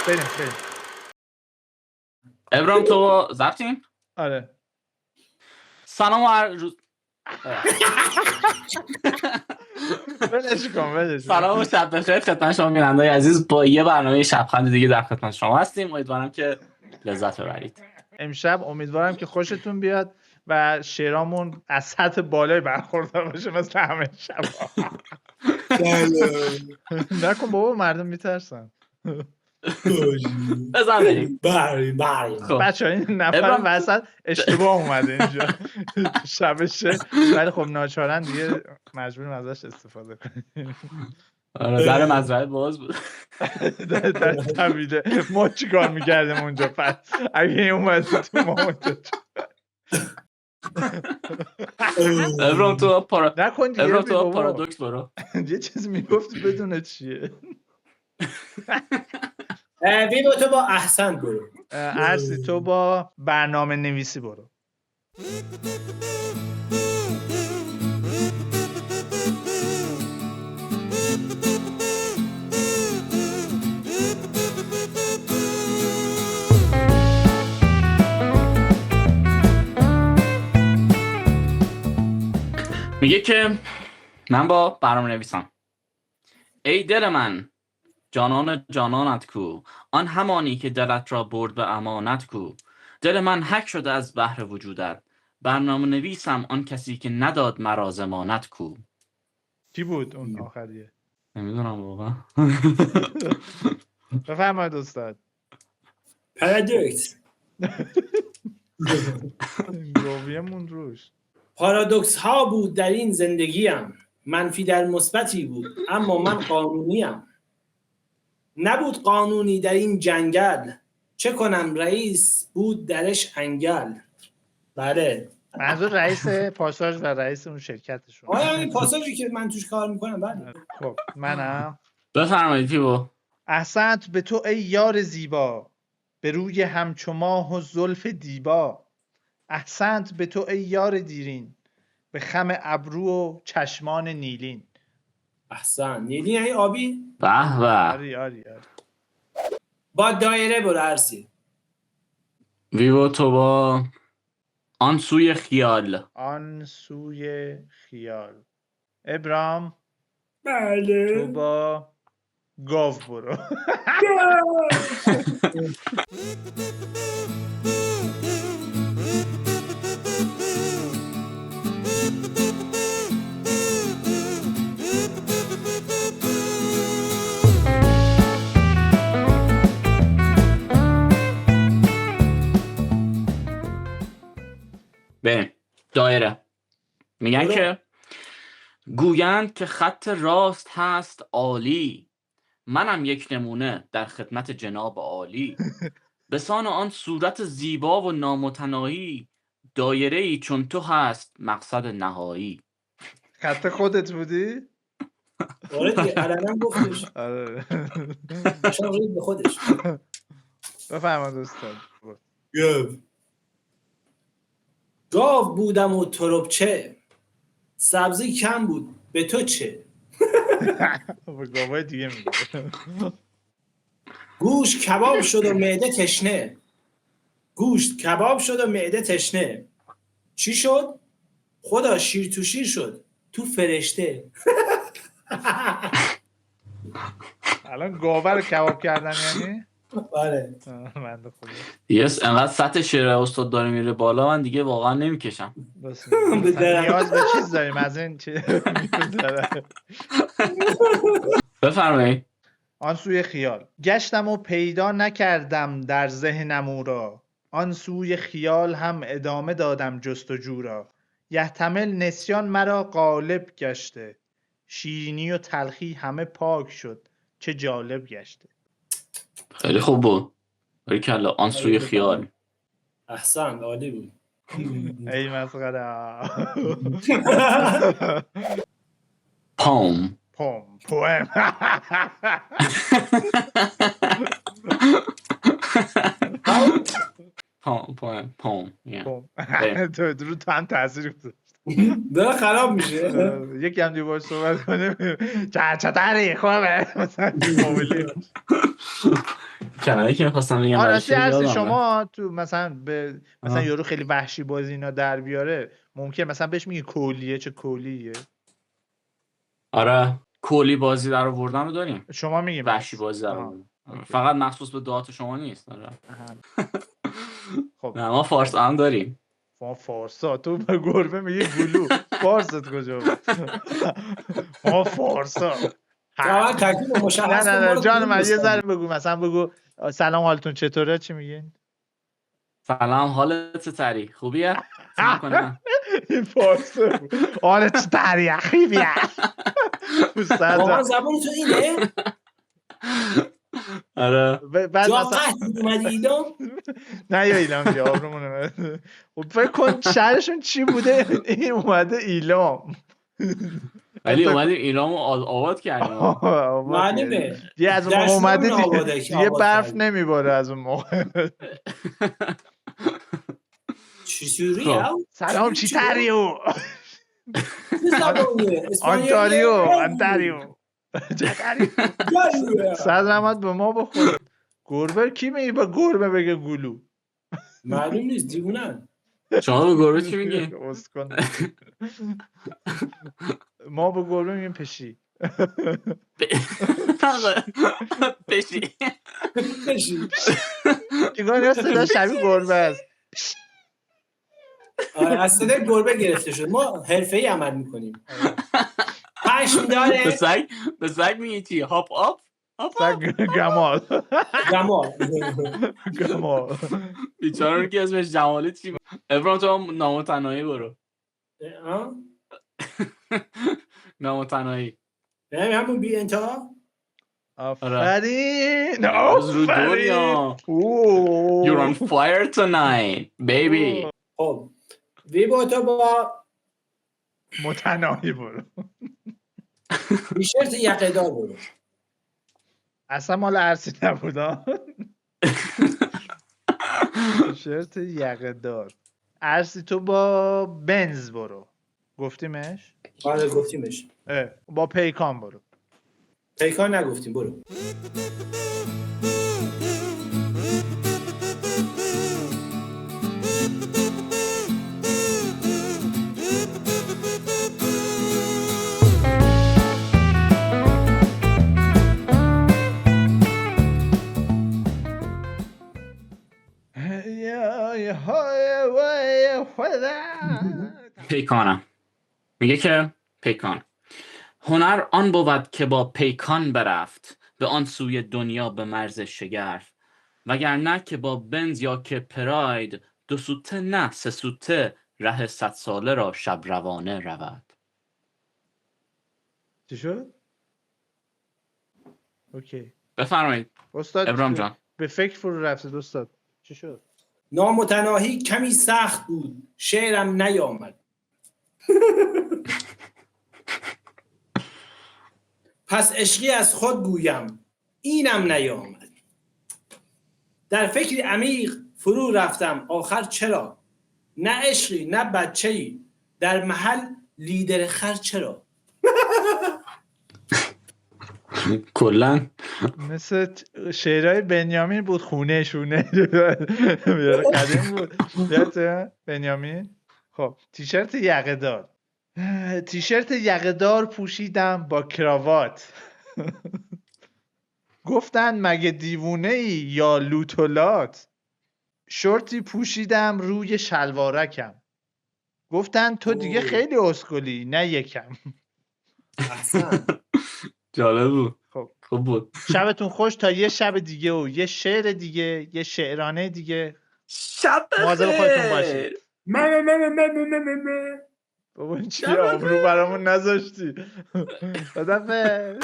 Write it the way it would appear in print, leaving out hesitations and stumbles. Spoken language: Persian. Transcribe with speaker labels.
Speaker 1: بریم.
Speaker 2: ابرام تو زفتیم؟
Speaker 1: آره.
Speaker 2: سلام و روز
Speaker 1: ولش کن.
Speaker 2: سلام و شب بخیر خدمت شما بیننده‌های عزیز. با یه برنامه شبخند دیگه در خدمت شما هستیم. امیدوارم که لذت ببرید.
Speaker 1: امشب امیدوارم که خوشتون بیاد و شعرامون از سطح بالای برخوردار باشه مثل همه شب. نکن بابا، مردم میترسن.
Speaker 2: بزن بریم.
Speaker 1: بچه این نفر وسط اشتباه اومده اینجا شبشه، ولی خب ناچارن دیگه مجبوریم ازش استفاده کنیم.
Speaker 2: در مزرعه باز بود.
Speaker 1: در طبیله ما چی کار میکردیم اونجا؟ پس اگه این اومده تو ما اونجا
Speaker 2: ابرام تو
Speaker 1: پارادوکس
Speaker 2: برو.
Speaker 1: یه چیزی میگفتی بدونه چیه.
Speaker 3: ویو تو با احسن برو.
Speaker 1: ارسی تو با برنامه نویسی برو.
Speaker 2: میگه که من با برنامه نویسم. ای دل من جانان جانانت کو، آن همانی که دلت را برد به امانت کو. دل من حک شده از بحر وجودت، برنامه نویسم آن کسی که نداد مرا ضمانت کو.
Speaker 1: کی بود اون آخریه؟
Speaker 2: نمیدونم واقعا.
Speaker 1: بفرمایید استاد.
Speaker 3: پارادوکس.
Speaker 1: رویمون روش.
Speaker 3: پارادوکس ها بود در این زندگیم، منفی در مثبتی بود اما من قانونیم. نبود قانونی در این جنگل، چه کنم رئیس بود درش انگل. بله،
Speaker 1: منظور رئیس پاساژ و رئیس اون شرکتشون.
Speaker 3: آیا این پاساژی که من توش کار میکنم. بله.
Speaker 1: خب منم.
Speaker 2: بفرمایید فیبو.
Speaker 1: احسنت به تو ای یار زیبا، به روی همچو ماه و زلف دیبا. احسنت به تو ای یار دیرین، به خم ابرو و چشمان نیلین.
Speaker 3: احسن. نیلین یعنی آبی؟
Speaker 2: به به.
Speaker 1: آری.
Speaker 3: با دایره برو ارسی.
Speaker 2: ویو تو با آن سوی خیال.
Speaker 1: آن سوی خیال. ابرام
Speaker 3: بله.
Speaker 1: تو با گاو برو.
Speaker 2: بریم. دایره. میگن که گویند که خط راست هست عالی، منم یک نمونه در خدمت جناب عالی. بسان آن صورت زیبا و نامتناهی، دایره‌ای چون تو هست مقصد نهایی.
Speaker 1: خط خودت بودی؟
Speaker 3: آره دیگه علنا گفتش.
Speaker 1: آره.
Speaker 3: شما رید به خودش.
Speaker 1: بفرمایید استاد.
Speaker 3: گاو بودم و تربچه، سبزی کم بود به تو چه.
Speaker 1: به گاوای دیگه میگه.
Speaker 3: گوشت کباب شد و معده تشنه، گوشت کباب شد و معده تشنه. چی شد؟ خدا شیر تو شیر شد تو فرشته.
Speaker 1: الان گاوه رو کباب کردن یعنی؟
Speaker 3: آره.
Speaker 1: بنده خدا.
Speaker 2: یس انقدر سطح شعر استاد داره میره بالا، من دیگه واقعا نمیکشم.
Speaker 1: نیاز به چیز داریم از این چیز میگذره.
Speaker 2: بفرمایید.
Speaker 1: آن سوی خیال. گشتم و پیدا نکردم در ذهنم او را، آن سوی خیال هم ادامه دادم جستجو را. یحتمل نسیان مرا غالب گشته، شیرینی و تلخی همه پاک شد چه جالب گشته.
Speaker 2: خیلی خوب بود. باریکلا. آن سوی خیال.
Speaker 3: احسن، عالی بود.
Speaker 1: ای مسخره.
Speaker 2: پوم.
Speaker 1: پوم.
Speaker 2: پوم.
Speaker 1: تو رو هم تاثیر گذاشت.
Speaker 3: داره خراب میشه.
Speaker 1: یکی هم دیگه باید صحبت کنیم. چطوری خوبه مثلا موبیلی.
Speaker 2: کلمه‌ای که می‌خواستم بگم
Speaker 1: راستی
Speaker 2: یادم رفت.
Speaker 1: شما تو مثلا مثلا
Speaker 2: آه.
Speaker 1: یارو خیلی وحشی بازی اینا در بیاره، ممکن مثلا بهش میگه کولیه، چه کولیه؟
Speaker 2: آره کلی بازی در آوردن رو داریم.
Speaker 1: شما میگیم
Speaker 2: وحشی بازی در
Speaker 1: آها.
Speaker 2: آوردن.
Speaker 1: اوکی.
Speaker 2: فقط مخصوص به دعات شما نیست. آره.
Speaker 1: اهم. خب
Speaker 2: نه ما فارس هم داریم.
Speaker 1: ما فارسا، تو به گربه میگی گلو، فارست کجا بود؟ ما فارسا.
Speaker 3: فقط ترکیب
Speaker 1: نه
Speaker 3: مشخص
Speaker 1: نه
Speaker 3: کن ما
Speaker 1: نه
Speaker 3: رو
Speaker 1: جان
Speaker 3: کدوم
Speaker 1: من یه
Speaker 3: دوست
Speaker 1: ذره
Speaker 3: داری؟
Speaker 1: بگو، مثلا بگو سلام حالتون چطوره، چی میگین؟
Speaker 2: سلام حالت چطوری؟ خوبیه؟ چه می‌کنه؟
Speaker 1: این فارسه بود. حالت چطوری اخی بیا. استاد
Speaker 3: واقعا
Speaker 1: جان.
Speaker 3: زبان تو اینه؟
Speaker 2: آره
Speaker 1: بعد
Speaker 3: جا
Speaker 1: مثلا
Speaker 3: قهد اومدی ایدام؟
Speaker 1: نه یا ایلام جا آبرومونه. خب فکر کن شهرشون چی بوده، این اومده ایلام.
Speaker 2: ولی اومدیم ایران رو آباد کردیم.
Speaker 1: آباد کردی.
Speaker 3: معلومه
Speaker 1: دیگه از اون موقع
Speaker 3: دشتامون
Speaker 1: اومده دیگه
Speaker 3: آباد
Speaker 1: برف
Speaker 3: کردی.
Speaker 1: نمیباره از اون موقع.
Speaker 3: چجوری
Speaker 2: خب
Speaker 3: او؟
Speaker 1: سلام چی تریو؟
Speaker 3: چه زبانیه؟
Speaker 1: آنتاریو
Speaker 3: اسپانیاییه؟
Speaker 1: انتاریو چطوری؟
Speaker 3: جاریه.
Speaker 1: صد رحمت به ما بخور. گربه کی میگه با گربه بگه گلو؟
Speaker 3: معلوم نیست دیوونن.
Speaker 2: شما به گربه چی میگی؟
Speaker 1: اسکن. ما به گربه میگیم پشی.
Speaker 2: پشی.
Speaker 3: بشی.
Speaker 1: چیکار یا صدا شبیه گربه است.
Speaker 3: آره از صدای گربه گرفته شد. ما حرفه‌ای عمل میکنیم. پشم
Speaker 2: به
Speaker 3: داره.
Speaker 2: سگ میگی چی؟ هاپ آپ؟
Speaker 1: سگ گمال.
Speaker 3: جمال.
Speaker 1: گمال.
Speaker 2: بیچاره رو که اسمش جماله چی؟ ابراهیم تو هم نامتناهی برو.
Speaker 3: ها؟
Speaker 2: نامتناهی.
Speaker 3: نه همون بی انتها.
Speaker 1: آفرین
Speaker 2: امروز رو
Speaker 1: آفرین.
Speaker 2: دوریا. You're on fire tonight, baby.
Speaker 3: خب ویبا تو با
Speaker 1: متناهی برو.
Speaker 3: تیشرت یقه دار برو.
Speaker 1: اصلا مال عرصی نبود ها. تیشرت یقه دار. عرصی تو با بنز برو. گفتیمش؟
Speaker 3: آره گفتیمش.
Speaker 1: با پیکان برو.
Speaker 3: پیکان نگفتیم برو.
Speaker 2: پیکانم میگه که پیکان هنر آن بود که با پیکان برفت به آن سوی دنیا به مرز شگرف، وگرنه که با بنز یا که پراید دو سوته نه سه سوته ره 100 ساله را شب روانه رود.
Speaker 1: چی شد؟ اوکی
Speaker 2: بفرمایید
Speaker 1: استاد.
Speaker 2: ابراهیم جان.
Speaker 1: به فکر فرو رفته استاد. چی شد؟
Speaker 3: نامتناهی کمی سخت بود شعرم نیامد. پس عشقی از خود گویم اینم نیامد. در فکری عمیق فرو رفتم آخر چرا، نه عشقی نه بچه‌ای در محل لیدر خر چرا.
Speaker 2: کلن
Speaker 1: مثل شعرهای بنیامین بود. خونه شونه قدیم بود. یادته بنیامین؟ خب تیشرت یقه دار. تیشرت یقه دار پوشیدم با کراوات. گفتن مگه دیوونه ای یا لوتولات. شورتی پوشیدم روی شلوارکم. گفتن تو دیگه خیلی اسکلی نه یکم.
Speaker 3: احسن.
Speaker 2: جالب بود.
Speaker 1: خب
Speaker 2: خوب بود.
Speaker 1: شبتون خوش تا یه شب دیگه و یه شعر دیگه، یه شعرانه دیگه.
Speaker 2: شب
Speaker 1: مواظب خودتون باشید.
Speaker 2: بخیر.
Speaker 1: بابا این چیه آبرو برامون نذاشتی. خدافظ.